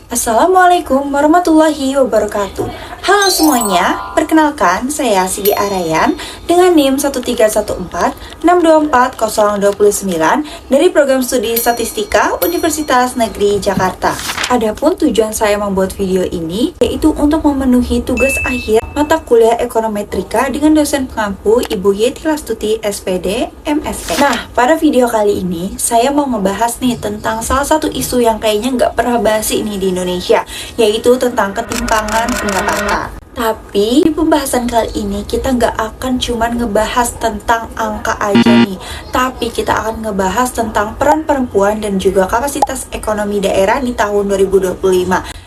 Assalamualaikum warahmatullahi wabarakatuh. Halo semuanya, perkenalkan saya Sigi Arayan dengan NIM 13146240029 dari Program Studi Statistika Universitas Negeri Jakarta. Adapun tujuan saya membuat video ini yaitu untuk memenuhi tugas akhir mata kuliah ekonometrika dengan dosen pengampu Ibu Yeti Lastuti SPD MSc. Nah, pada video kali ini saya mau ngebahas nih tentang salah satu isu yang kayaknya nggak pernah basi nih di Indonesia, yaitu tentang ketimpangan pendapatan. Tapi di pembahasan kali ini kita nggak akan cuman ngebahas tentang angka aja nih, tapi kita akan ngebahas tentang peran perempuan dan juga kapasitas ekonomi daerah di tahun 2025.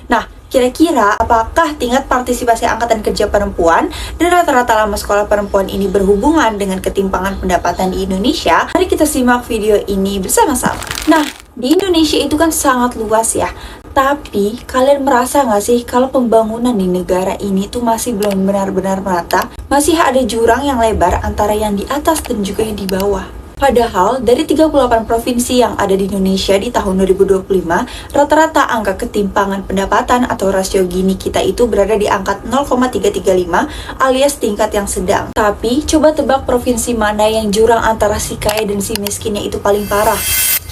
Nah, kira-kira apakah tingkat partisipasi angkatan kerja perempuan dan rata-rata lama sekolah perempuan ini berhubungan dengan ketimpangan pendapatan di Indonesia? Mari kita simak video ini bersama-sama. Nah, di Indonesia itu kan sangat luas ya. Tapi, kalian merasa nggak sih kalau pembangunan di negara ini tuh masih belum benar-benar merata? Masih ada jurang yang lebar antara yang di atas dan juga yang di bawah. Padahal, dari 38 provinsi yang ada di Indonesia di tahun 2025, rata-rata angka ketimpangan pendapatan atau rasio Gini kita itu berada di angka 0,335 alias tingkat yang sedang. Tapi, coba tebak provinsi mana yang jurang antara si kaya dan si miskinnya itu paling parah?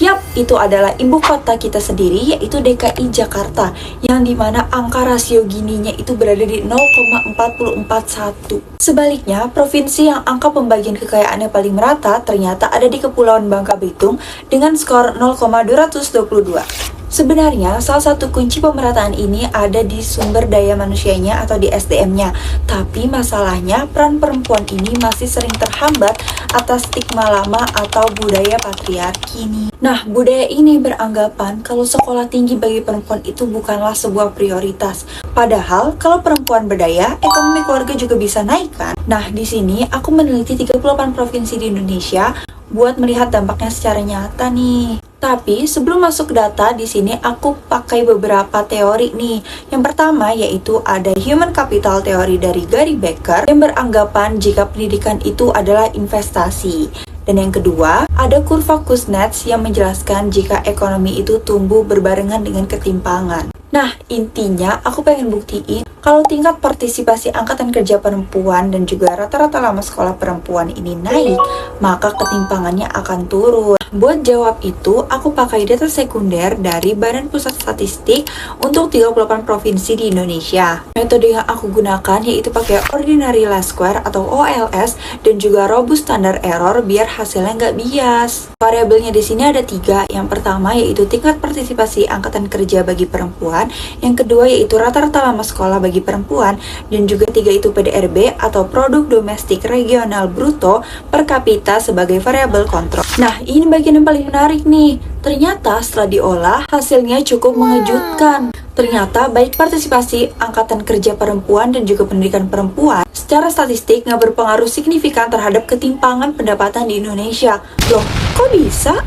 Yap, itu adalah ibu kota kita sendiri, yaitu DKI Jakarta, yang dimana angka rasio Gininya itu berada di 0,441. Sebaliknya, provinsi yang angka pembagian kekayaannya paling merata ternyata ada di Kepulauan Bangka Belitung dengan skor 0,222. Sebenarnya, salah satu kunci pemerataan ini ada di sumber daya manusianya atau di SDM-nya. Tapi masalahnya, peran perempuan ini masih sering terhambat atas stigma lama atau budaya patriarki nih. Nah, budaya ini beranggapan kalau sekolah tinggi bagi perempuan itu bukanlah sebuah prioritas. Padahal, kalau perempuan berdaya, ekonomi keluarga juga bisa naik kan? Nah, di sini aku meneliti 38 provinsi di Indonesia buat melihat dampaknya secara nyata nih. Tapi sebelum masuk data di sini aku pakai beberapa teori nih. Yang pertama yaitu ada Human Capital Theory dari Gary Becker yang beranggapan jika pendidikan itu adalah investasi. Dan yang kedua, ada kurva Kuznets yang menjelaskan jika ekonomi itu tumbuh berbarengan dengan ketimpangan. Nah, intinya aku pengen buktiin kalau tingkat partisipasi angkatan kerja perempuan dan juga rata-rata lama sekolah perempuan ini naik, maka ketimpangannya akan turun. Buat jawab itu, aku pakai data sekunder dari Badan Pusat Statistik untuk 38 provinsi di Indonesia. Metode yang aku gunakan yaitu pakai Ordinary Least Square atau OLS dan juga Robust Standard Error biar hasilnya nggak bias. Variabelnya di sini ada 3. Yang pertama yaitu tingkat partisipasi angkatan kerja bagi perempuan, yang kedua yaitu rata-rata lama sekolah bagi perempuan, dan juga 3 itu PDRB atau Produk Domestik Regional Bruto per kapita sebagai variabel kontrol. Nah, ini bagian yang paling menarik nih. Ternyata setelah diolah, hasilnya cukup mengejutkan. Ternyata baik partisipasi angkatan kerja perempuan dan juga pendidikan perempuan secara statistik nggak berpengaruh signifikan terhadap ketimpangan pendapatan di Indonesia. Loh, kok bisa?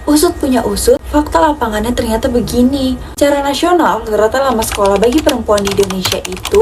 Usut punya usut, fakta lapangannya ternyata begini. Secara nasional, rata-rata lama sekolah bagi perempuan di Indonesia itu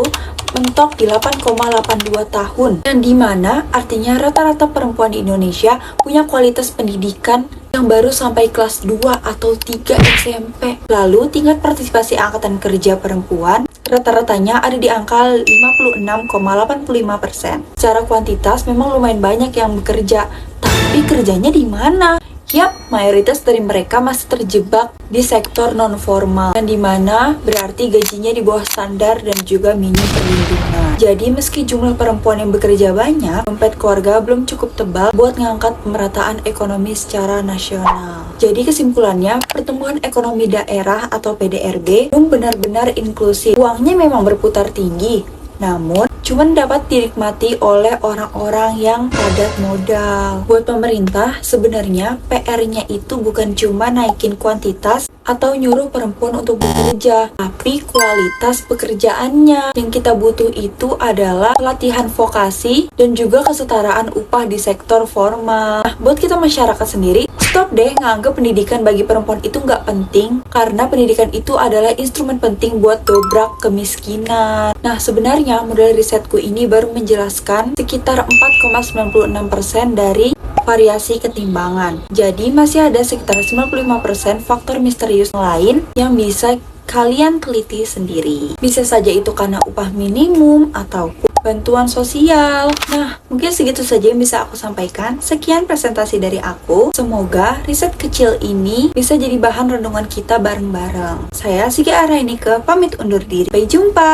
mentok di 8,82 tahun. Dan dimana artinya rata-rata perempuan di Indonesia punya kualitas pendidikan yang baru sampai kelas 2 atau 3 SMP. Lalu tingkat partisipasi angkatan kerja perempuan rata-ratanya ada di angka 56,85%. Secara kuantitas memang lumayan banyak yang bekerja, tapi kerjanya di mana? Yap, mayoritas dari mereka masih terjebak di sektor non-formal, yang dimana berarti gajinya di bawah standar dan juga minim perlindungan. Jadi meski jumlah perempuan yang bekerja banyak, dompet keluarga belum cukup tebal buat ngangkat pemerataan ekonomi secara nasional. Jadi kesimpulannya, pertumbuhan ekonomi daerah atau PDRB belum benar-benar inklusif. Uangnya memang berputar tinggi, namun cuman dapat dinikmati oleh orang-orang yang padat modal. Buat pemerintah, sebenarnya PR-nya itu bukan cuma naikin kuantitas atau nyuruh perempuan untuk bekerja, tapi kualitas pekerjaannya. Yang kita butuh itu adalah pelatihan vokasi dan juga kesetaraan upah di sektor formal. Nah, buat kita masyarakat sendiri, stop deh nganggep pendidikan bagi perempuan itu nggak penting, karena pendidikan itu adalah instrumen penting buat dobrak kemiskinan. Nah, sebenarnya model risetku ini baru menjelaskan sekitar 4,96% dari variasi ketimbangan. Jadi masih ada sekitar 95% faktor misterius lain yang bisa kalian teliti sendiri. Bisa saja itu karena upah minimum atau bantuan sosial. Nah, mungkin segitu saja yang bisa aku sampaikan. Sekian presentasi dari aku. Semoga riset kecil ini bisa jadi bahan renungan kita bareng-bareng. Saya Sigi Arainika pamit undur diri. Sampai jumpa!